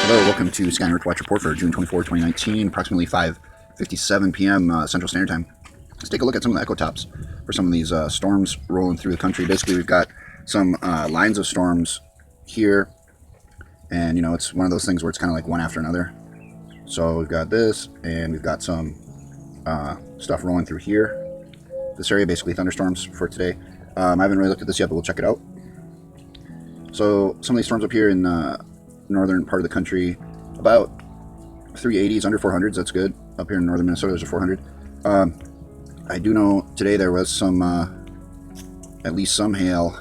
Hello, welcome to Sky and Earthwatch Report for June 24, 2019, approximately 5:57 p.m. Central Standard Time. Let's take a look at some of the echo tops for some of these storms rolling through the country. Basically, we've got some lines of storms here, and it's one of those things where it's kind of like one after another. So we've got this, and we've got some stuff rolling through here. This area, basically thunderstorms for today. I haven't really looked at this yet, but we'll check it out. So some of these storms up here in northern part of the country, about 380s, under 400s. That's good. Up here in northern Minnesota, there's a 400. I do know today there was some, at least some hail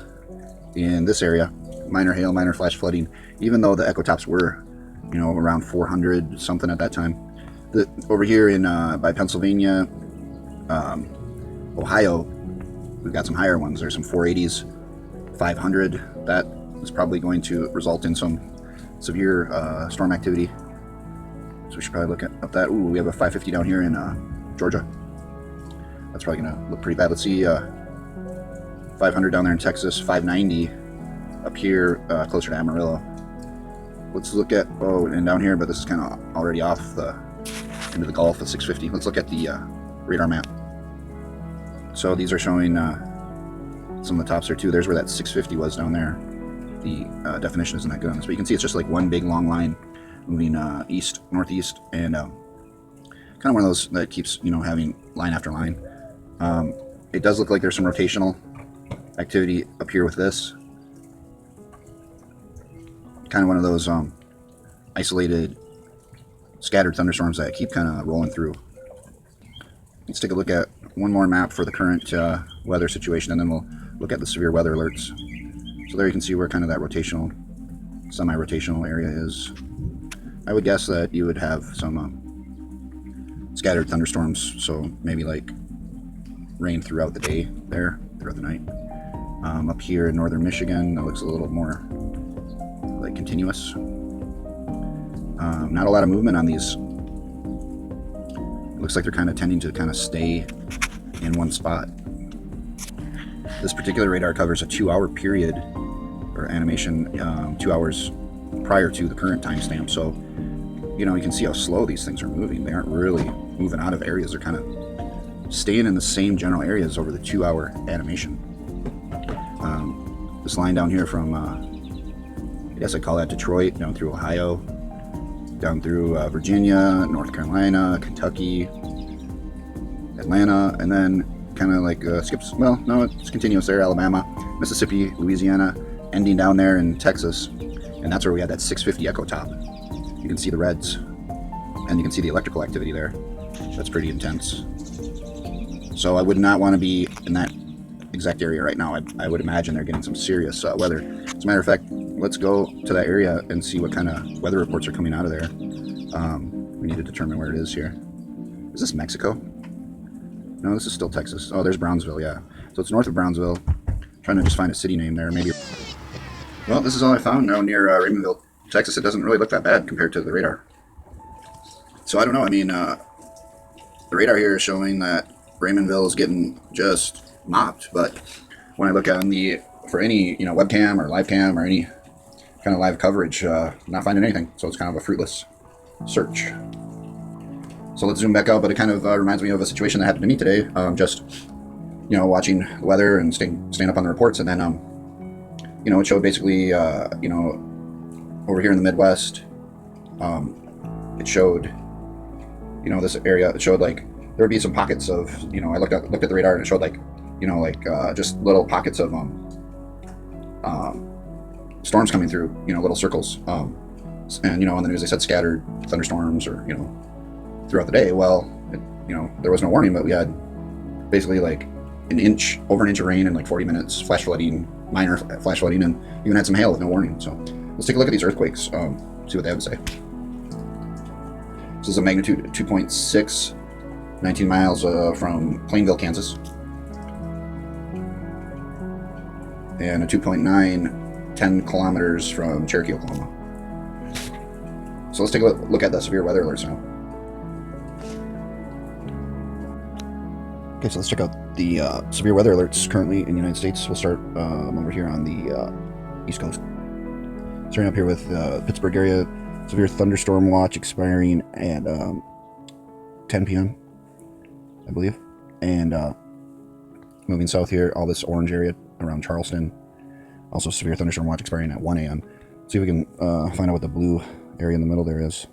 in this area. Minor hail, minor flash flooding, even though the echo tops were, around 400 something at that time. Over here in by Pennsylvania, Ohio, we've got some higher ones. There's some 480s, 500. That is probably going to result in some severe storm activity. So we should probably look at that. Ooh, we have a 550 down here in Georgia. That's probably going to look pretty bad. Let's see, 500 down there in Texas, 590 up here closer to Amarillo. Let's look at, and down here, but this is kind of already off the into the Gulf at 650. Let's look at the radar map. So these are showing some of the tops there too. There's where that 650 was down there. The definition isn't that good on this, but you can see it's just like one big long line moving east, northeast, and kind of one of those that keeps having line after line. It does look like there's some rotational activity up here with this. Kind of one of those isolated, scattered thunderstorms that keep kind of rolling through. Let's take a look at one more map for the current weather situation, and then we'll look at the severe weather alerts. So there you can see where kind of that rotational, semi-rotational area is. I would guess that you would have some scattered thunderstorms, so maybe like rain throughout the day there, throughout the night. Up here in northern Michigan, that looks a little more like continuous. Not a lot of movement on these. It looks like they're kind of tending to kind of stay in one spot. This particular radar covers a 2-hour period or animation, 2 hours prior to the current timestamp. So, you can see how slow these things are moving. They aren't really moving out of areas. They're kind of staying in the same general areas over the 2-hour animation. This line down here from, I guess I call that Detroit, down through Ohio, down through Virginia, North Carolina, Kentucky, Atlanta, and then kind of like skips, well, no, it's continuous there, Alabama, Mississippi, Louisiana, ending down there in Texas, and that's where we had that 650 echo top. You can see the reds, and you can see the electrical activity there. That's pretty intense. So I would not want to be in that exact area right now. I would imagine they're getting some serious weather. As a matter of fact, let's go to that area and see what kind of weather reports are coming out of there. We need to determine where it is here. Is this Mexico? No, this is still Texas. Oh, there's Brownsville, yeah. So it's north of Brownsville. Trying to just find a city name there, maybe. Well, this is all I found now near Raymondville, Texas. It doesn't really look that bad compared to the radar. So I don't know. I mean, the radar here is showing that Raymondville is getting just mopped. But when I look on for any webcam or live cam or any kind of live coverage, not finding anything. So it's kind of a fruitless search. So let's zoom back out, but it kind of reminds me of a situation that happened to me today. Just, watching the weather and staying up on the reports, and then, it showed basically, over here in the Midwest, it showed, this area, it showed like there would be some pockets of, I looked at the radar and it showed like, just little pockets of storms coming through, little circles, and on the news they said scattered thunderstorms or throughout the day. Well, there was no warning, but we had basically like over an inch of rain in like 40 minutes, flash flooding, minor flash flooding, and even had some hail with no warning. So let's take a look at these earthquakes, see what they have to say. This is a magnitude 2.6, 19 miles from Plainville, Kansas, and a 2.9, 10 kilometers from Cherokee, Oklahoma. So let's take a look at the severe weather alerts now. Okay, so let's check out the severe weather alerts currently in the United States. We'll start over here on the East Coast. Starting up here with Pittsburgh area, Severe thunderstorm watch expiring at 10 p.m. I believe. And moving south here, all this orange area around Charleston. Also severe thunderstorm watch expiring at 1 a.m. See if we can find out what the blue area in the middle there is.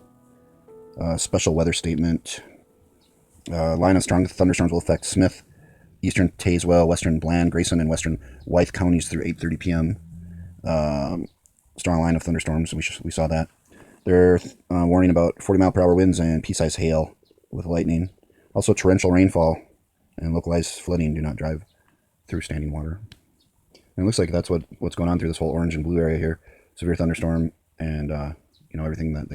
Special weather statement. Line of strong thunderstorms will affect Smith, eastern Tazewell, western Bland, Grayson, and western Wythe counties through 8:30 p.m. Strong line of thunderstorms. We saw that. They're warning about 40-mile-per-hour winds and pea-sized hail with lightning. Also torrential rainfall and localized flooding. Do not drive through standing water. And it looks like that's what's going on through this whole orange and blue area here. Severe thunderstorm and everything that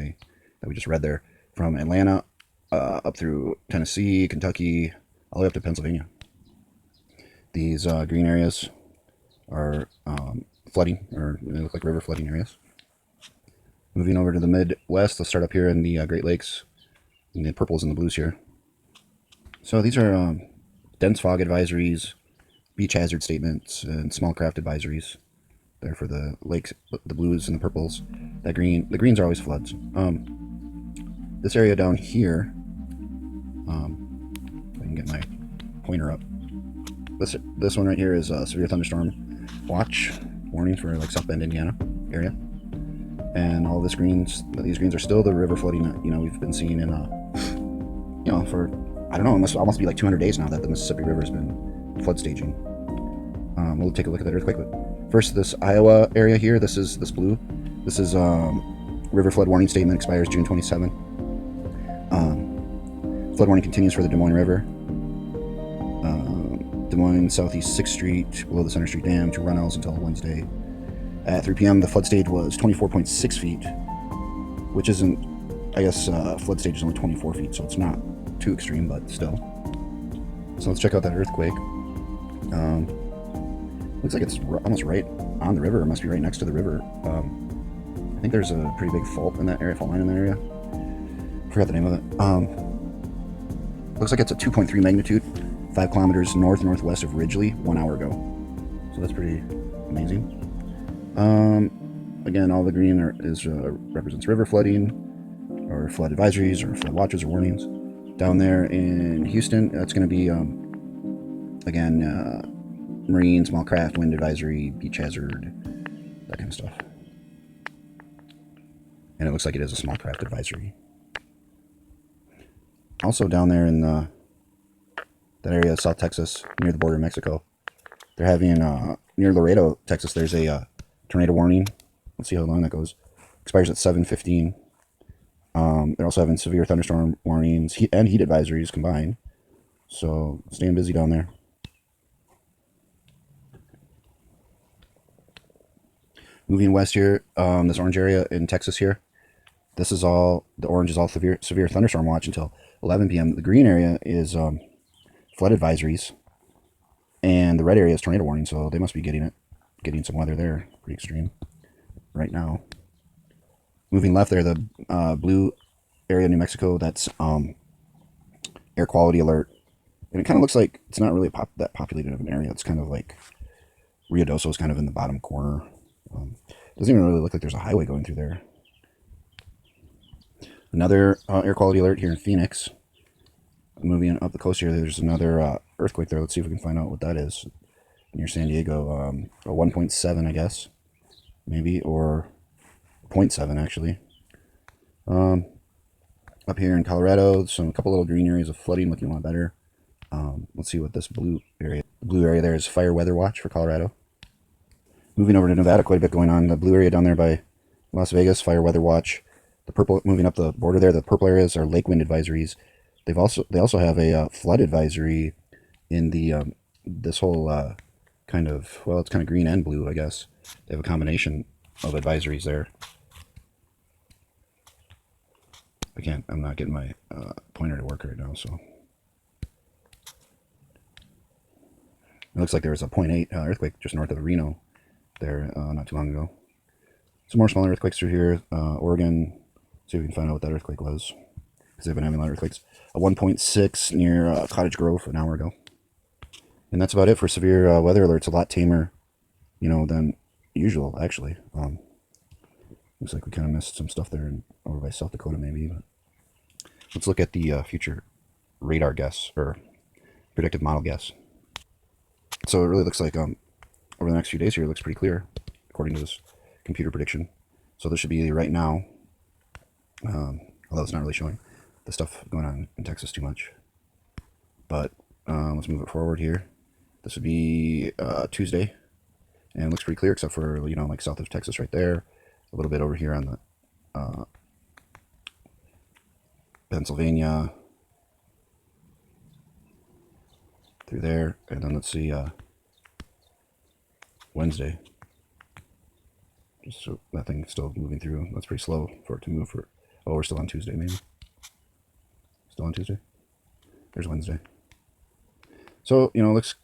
we just read there, from Atlanta up through Tennessee, Kentucky, all the way up to Pennsylvania. These green areas are flooding, or they look like river flooding areas. Moving over to the Midwest, let's start up here in the Great Lakes, in the purples and the blues here. So these are dense fog advisories, beach hazard statements, and small craft advisories. There for the lakes, the blues and the purples. The greens are always floods. This area down here, if I can get my pointer up. This one right here is a severe thunderstorm watch warning for like South Bend, Indiana area. And all these greens are still the river flooding that we've been seeing in for, I don't know, it must almost be like 200 days now that the Mississippi River has been flood staging. We'll take a look at that earthquake. But first, this Iowa area here, this is this blue. This is river flood warning statement, expires June 27. Flood warning continues for the Des Moines River. Des Moines Southeast 6th Street, below the Center Street Dam, to runnels until Wednesday. At 3 p.m., the flood stage was 24.6 feet, which isn't, I guess, flood stage is only 24 feet, so it's not too extreme, but still. So let's check out that earthquake. Looks like it's almost right on the river. It must be right next to the river. I think there's a pretty big fault in that area, fault line in that area. Forgot the name of it. Looks like it's a 2.3 magnitude, 5 kilometers northwest of Ridgely 1 hour ago. So that's pretty amazing. Again, all the green represents river flooding, or flood advisories, or flood watches or warnings. Down there in Houston, that's going to be again marine, small craft, wind advisory, beach hazard, that kind of stuff. And it looks like it is a small craft advisory. Also down there in that area of South Texas, near the border of Mexico, they're having near Laredo, Texas, there's a tornado warning. Let's see how long that goes. Expires at 7:15. They're also having severe thunderstorm warnings and heat advisories combined. So staying busy down there. Moving west here, this orange area in Texas here. This is all, the orange is all severe thunderstorm watch until 11 p.m. The green area is flood advisories. And the red area is tornado warning, so they must be getting some weather there. Pretty extreme right now. Moving left there, the blue area of New Mexico, that's air quality alert. And it kind of looks like it's not really that populated of an area. It's kind of like Ruidoso is kind of in the bottom corner. Doesn't even really look like there's a highway going through there. Another air quality alert here in Phoenix. Moving up the coast here, there's another earthquake there. Let's see if we can find out what that is. Near San Diego, a 1.7, I guess, maybe, or 0.7 actually. Up here in Colorado, a couple little green areas of flooding looking a lot better. Let's see what this blue area. The blue area there is fire weather watch for Colorado. Moving over to Nevada, quite a bit going on. The blue area down there by Las Vegas, fire weather watch. The purple, moving up the border there, the purple areas are lake wind advisories. They also have a flood advisory in the this whole kind of, well, it's kind of green and blue, I guess. They have a combination of advisories there. I'm not getting my pointer to work right now, so. It looks like there was a 0.8 earthquake just north of Reno there not too long ago. Some more smaller earthquakes through here. Oregon, see if we can find out what that earthquake was, because they've been having a lot of earthquakes. A 1.6 near Cottage Grove an hour ago. And that's about it for severe weather alerts. A lot tamer, than usual, actually. Looks like we kind of missed some stuff there in over by South Dakota maybe. But let's look at the future radar guess, or predictive model guess. So it really looks like over the next few days here, it looks pretty clear according to this computer prediction. So this should be right now, although it's not really showing the stuff going on in Texas too much. But let's move it forward here. This would be Tuesday, and it looks pretty clear except for, like south of Texas right there, a little bit over here on the Pennsylvania, through there, and then let's see Wednesday. So that thing's still moving through. That's pretty slow for it to move. Oh, we're still on Tuesday, maybe. Still on Tuesday. There's Wednesday. So looks